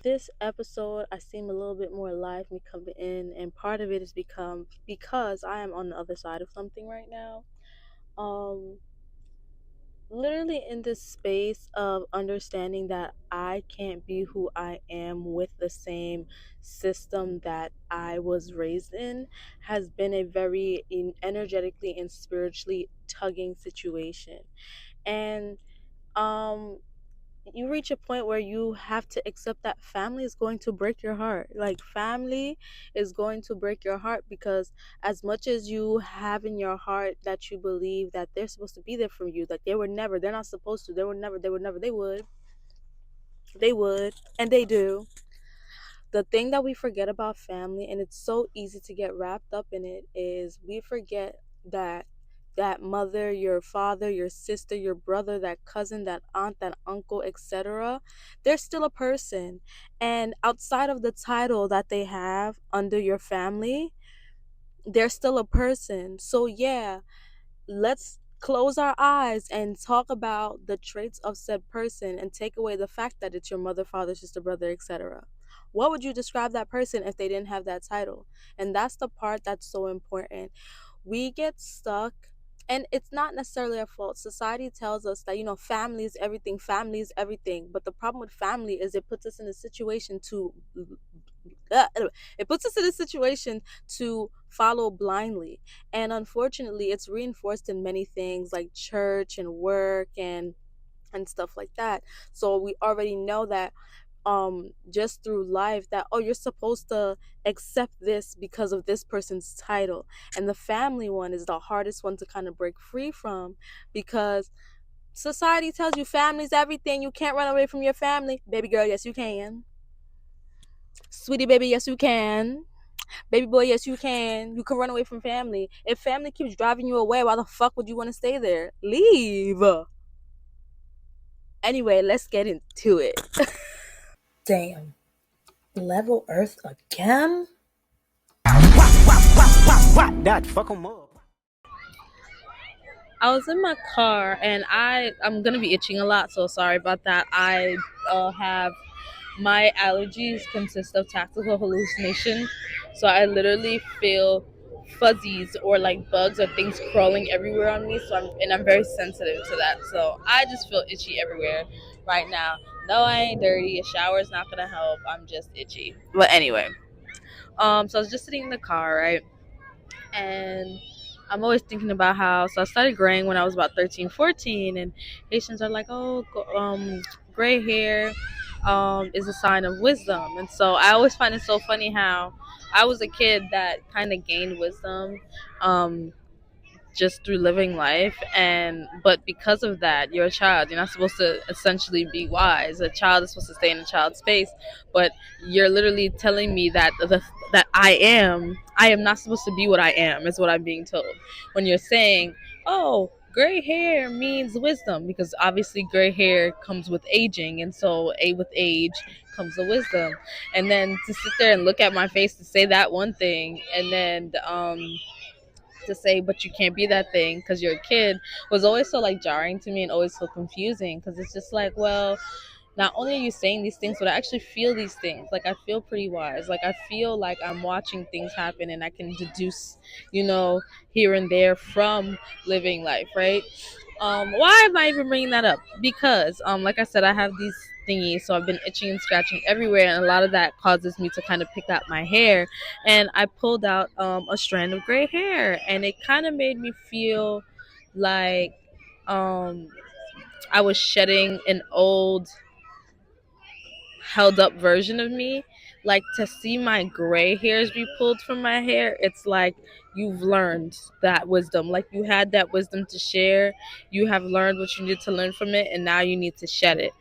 This episode, I seem a little bit more lively coming in, and part of it is because I am on the other side of something right now. Um, Literally in this space of understanding that I can't be who I am with the same system that I was raised in has been a very energetically and spiritually tugging situation. And um you reach a point where you have to accept that family is going to break your heart. Like, family is going to break your heart because as much as you have in your heart that you believe that they're supposed to be there for you, like they're not supposed to, they would, and they do. The thing that we forget about family, and it's so easy to get wrapped up in it, is we forget that that mother, your father, your sister, your brother, that cousin, that aunt, that uncle, etc., they're still a person. And outside of the title that they have under your family, they're still a person. So yeah, let's close our eyes and talk about the traits of said person and take away the fact that it's your mother, father, sister, brother, etc. What would you describe that person if they didn't have that title? And that's the part that's so important. We get stuck, and it's not necessarily our fault. Society tells us that, family is everything. But the problem with family is it puts us in a situation to it puts us in a situation to follow blindly. And unfortunately, it's reinforced in many things like church and work and stuff like that. So we already know that just through life that, oh, you're supposed to accept this because of this person's title. And the family one is the hardest one to kind of break free from, because society tells you family's everything, you can't run away from your family. Baby girl, yes you can. Sweetie baby, yes you can. Baby boy, yes you can. You can run away from family. If family keeps driving you away, why the fuck would you want to stay there? Leave. Anyway, let's get into it. Damn. Level Earth again? That fuck 'em up. I was in my car and I'm gonna be itching a lot, so sorry about that. I have my allergies consist of tactical hallucination, so I literally feel fuzzies or like bugs or things crawling everywhere on me. I'm very sensitive to that. So I just feel itchy everywhere right now. No, I ain't dirty. A shower is not gonna help. I'm just itchy. But anyway, so I was just sitting in the car, right? And I'm always thinking about how, so I started graying when I was about 13, 14, and Haitians are like, oh, gray hair is a sign of wisdom. And so I always find it so funny how I was a kid that kind of gained wisdom um, just through living life. And but because of that, you're a child, you're not supposed to essentially be wise. A child is supposed to stay in a child's space, but you're literally telling me that that I am not supposed to be what I am, is what I'm being told. When you're saying, oh, gray hair means wisdom, because obviously gray hair comes with aging, and so with age comes the wisdom. And then to sit there and look at my face to say that one thing, and then to say, but you can't be that thing because you're a kid, was always so like jarring to me and always so confusing, because it's just like, well, not only are you saying these things, but I actually feel these things. Like, I feel pretty wise. Like, I feel like I'm watching things happen and I can deduce, here and there from living life, right? Why am I even bringing that up? Because, like I said, I have these thingies, so I've been itching and scratching everywhere, and a lot of that causes me to kind of pick out my hair. And I pulled out a strand of gray hair, and it kind of made me feel like um, I was shedding an old held up version of me. Like, to see my gray hairs be pulled from my hair, it's like you've learned that wisdom. Like, you had that wisdom to share, you have learned what you need to learn from it, and now you need to shed it.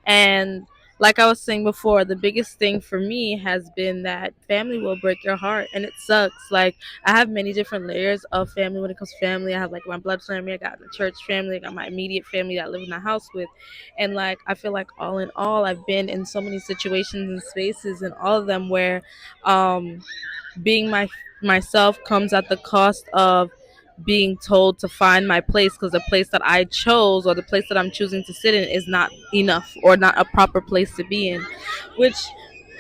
And like I was saying before, the biggest thing for me has been that family will break your heart, and it sucks. Like, I have many different layers of family. When it comes to family, I have like my blood family, I got the church family, I got my immediate family that I live in the house with. And like, I feel like all in all, I've been in so many situations and spaces, and all of them where um being myself comes at the cost of being told to find my place, because the place that I chose, or the place that I'm choosing to sit in, is not enough or not a proper place to be in, which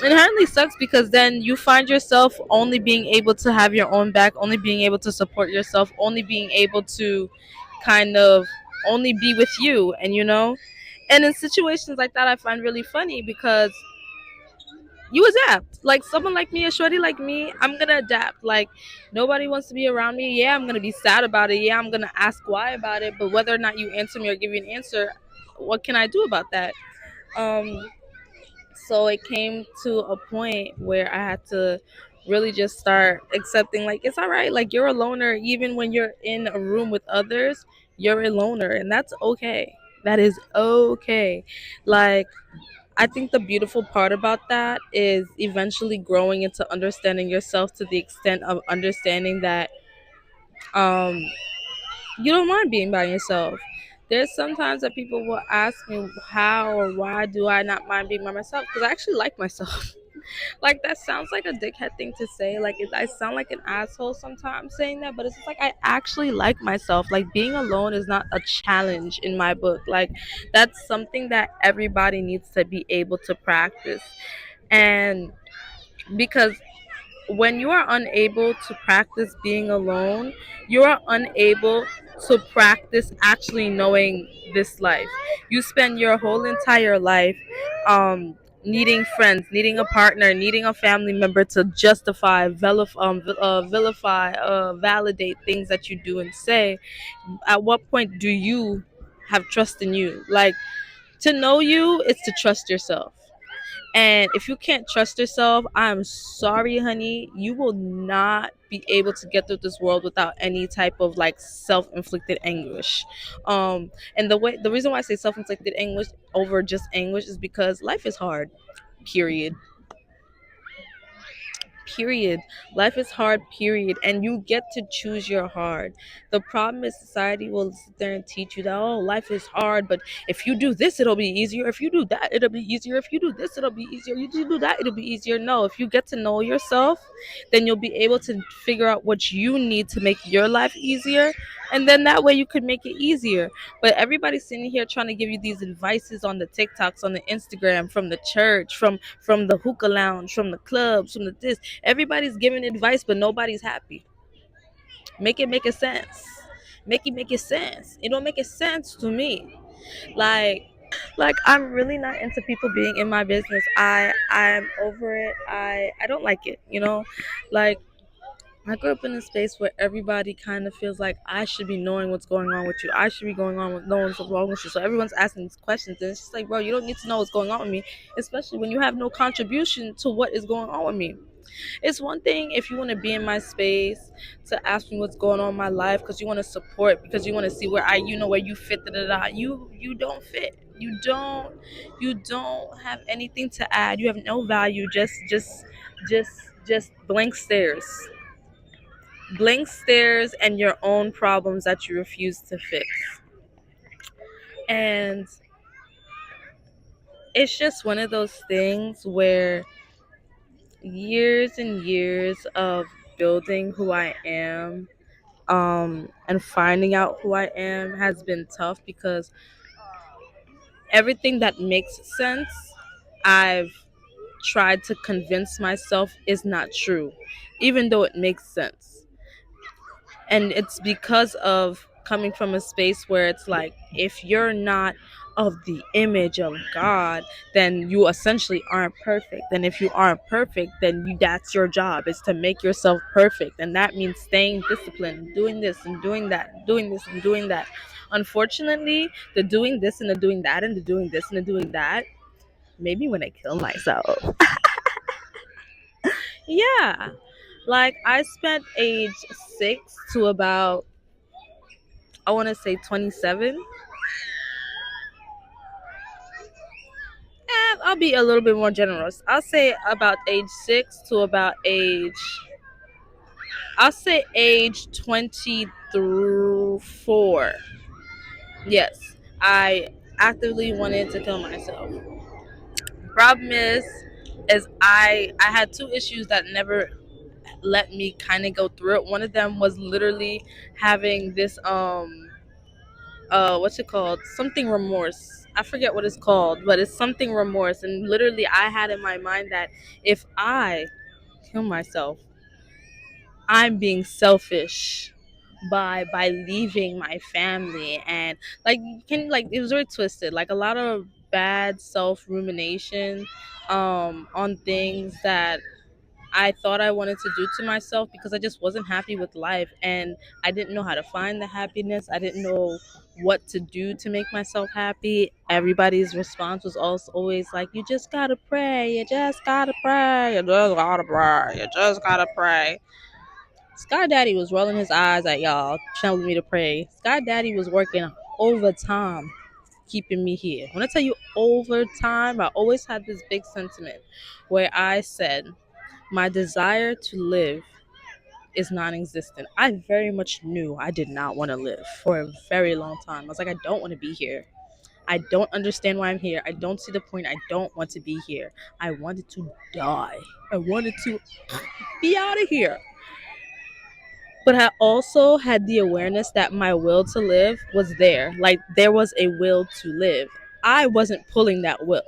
inherently sucks because then you find yourself only being able to have your own back, only being able to support yourself, only being able to kind of only be with you, and and in situations like that I find really funny because you adapt. Like someone like me, a shorty like me, I'm gonna adapt. Like nobody wants to be around me. Yeah, I'm gonna be sad about it. Yeah, I'm gonna ask why about it. But whether or not you answer me or give you an answer, what can I do about that? Um, so it came to a point where I had to really just start accepting like it's all right. Like you're a loner, even when you're in a room with others, you're a loner, and that's okay. That is okay. Like I think the beautiful part about that is eventually growing into understanding yourself to the extent of understanding that um you don't mind being by yourself. There's sometimes that people will ask me how or why do I not mind being by myself because I actually like myself. Like that sounds like a dickhead thing to say. Like I sound like an asshole sometimes saying that, but it's just like I actually like myself. Like being alone is not a challenge in my book. Like that's something that everybody needs to be able to practice. And because when you are unable to practice being alone, you are unable to practice actually knowing this life. You spend your whole entire life needing friends, needing a partner, needing a family member to justify, vilify, validate things that you do and say. At what point do you have trust in you? Like to know you is to trust yourself. And if you can't trust yourself, I'm sorry, honey, you will not be able to get through this world without any type of like self-inflicted anguish. And the reason why I say self-inflicted anguish over just anguish is because life is hard. Period. Period. Life is hard, period, and you get to choose your hard. The problem is society will sit there and teach you that, oh, life is hard, but if you do this it'll be easier, if you do that it'll be easier, if you do this it'll be easier, you do that it'll be easier. No, if you get to know yourself, then you'll be able to figure out what you need to make your life easier, and then that way you could make it easier. But everybody's sitting here trying to give you these advices on the TikToks, on the Instagram, from the church, from the hookah lounge, from the clubs, from the this. Everybody's giving advice, but nobody's happy. Make it make a sense. Make it sense. It don't make a sense to me. Like I'm really not into people being in my business. I'm over it. I don't like it. Like I grew up in a space where everybody kind of feels like I should be knowing what's going on with you. I should be going on with knowing what's wrong with you. So everyone's asking these questions, and it's just like, bro, you don't need to know what's going on with me, especially when you have no contribution to what is going on with me. It's one thing if you want to be in my space to ask me what's going on in my life because you want to support, because you want to see where where you fit. Da, da, da. You don't fit. You don't have anything to add. You have no value. Just just blank stares and your own problems that you refuse to fix. And it's just one of those things where years and years of building who I am, and finding out who I am has been tough because everything that makes sense, I've tried to convince myself is not true, even though it makes sense. And it's because of coming from a space where it's like if you're not of the image of God, then you essentially aren't perfect. And if you aren't perfect, then that's your job, is to make yourself perfect, and that means staying disciplined, doing this and doing that, doing this and doing that. Unfortunately, the doing this and the doing that and the doing this and the doing that made me want to kill myself. Yeah, like I spent age 6 to about, I want to say 27. I'll be a little bit more generous. I'll say about age 6 to about I'll say age 20 through 4. Yes, I actively wanted to kill myself. Problem is I had two issues that never let me kind of go through it. One of them was literally having this what's it called, something remorse. I forget what it's called, but it's something remorse. And literally, I had in my mind that if I kill myself, I'm being selfish by leaving my family. And like, can like it was very twisted. Like a lot of bad self rumination on things that I thought I wanted to do to myself because I just wasn't happy with life, and I didn't know how to find the happiness. I didn't know what to do to make myself happy. Everybody's response was also always like, "You just gotta pray. You just gotta pray. You just gotta pray. You just gotta pray." Sky Daddy was rolling his eyes at y'all, telling me to pray. Sky Daddy was working overtime, keeping me here. When I tell you overtime, I always had this big sentiment where I said, my desire to live is non-existent. I very much knew I did not want to live for a very long time. I was like, I don't want to be here. I don't understand why I'm here. I don't see the point. I don't want to be here. I wanted to die. I wanted to be out of here. But I also had the awareness that my will to live was there. Like there was a will to live. I wasn't pulling that will.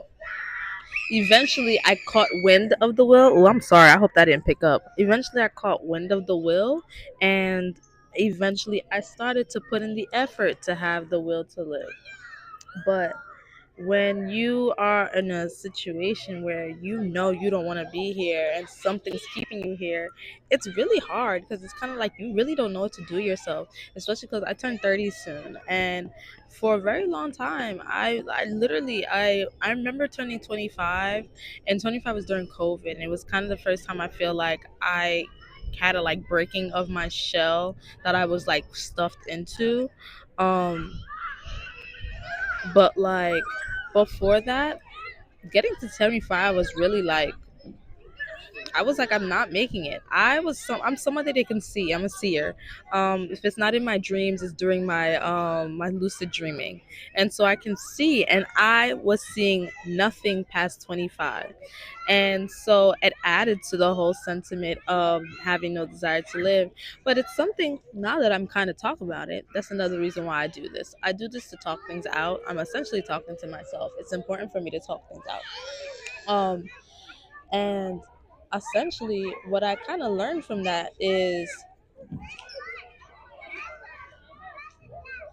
Eventually I caught wind of the will. Oh, I'm sorry. I hope that didn't pick up. Eventually I caught wind of the will, and eventually I started to put in the effort to have the will to live. But when you are in a situation where you know you don't want to be here and something's keeping you here, it's really hard because it's kind of like you really don't know what to do yourself, especially because I turn 30 soon. And for a very long time, I literally I remember turning 25, and 25 was during COVID, and it was kind of the first time I feel like I had a like breaking of my shell that I was like stuffed into. um but like before that, getting to 75 was really like, I was like, I'm not making it. I'm someone that they can see. I'm a seer. If it's not in my dreams, it's during my lucid dreaming. And so I can see, and I was seeing nothing past 25. And so it added to the whole sentiment of having no desire to live. But it's something, now that I'm kind of talking about it, that's another reason why I do this. I do this to talk things out. I'm essentially talking to myself. It's important for me to talk things out. And essentially, what I kind of learned from that is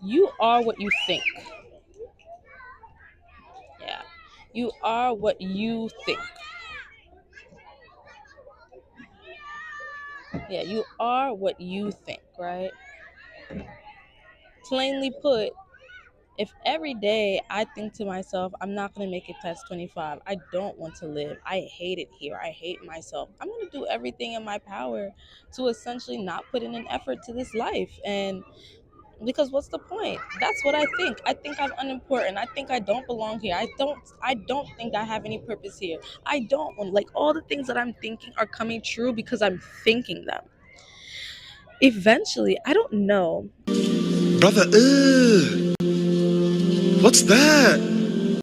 you are what you think. Yeah. You are what you think. Yeah, you are what you think, right? Plainly put, if every day I think to myself, I'm not going to make it past 25, I don't want to live, I hate it here, I hate myself, I'm going to do everything in my power to essentially not put in an effort to this life. And because what's the point? That's what I think. I think I'm unimportant. I think I don't belong here. I don't think I have any purpose here. I don't want, like, all the things that I'm thinking are coming true because I'm thinking them. Eventually, I don't know. Brother, what's that?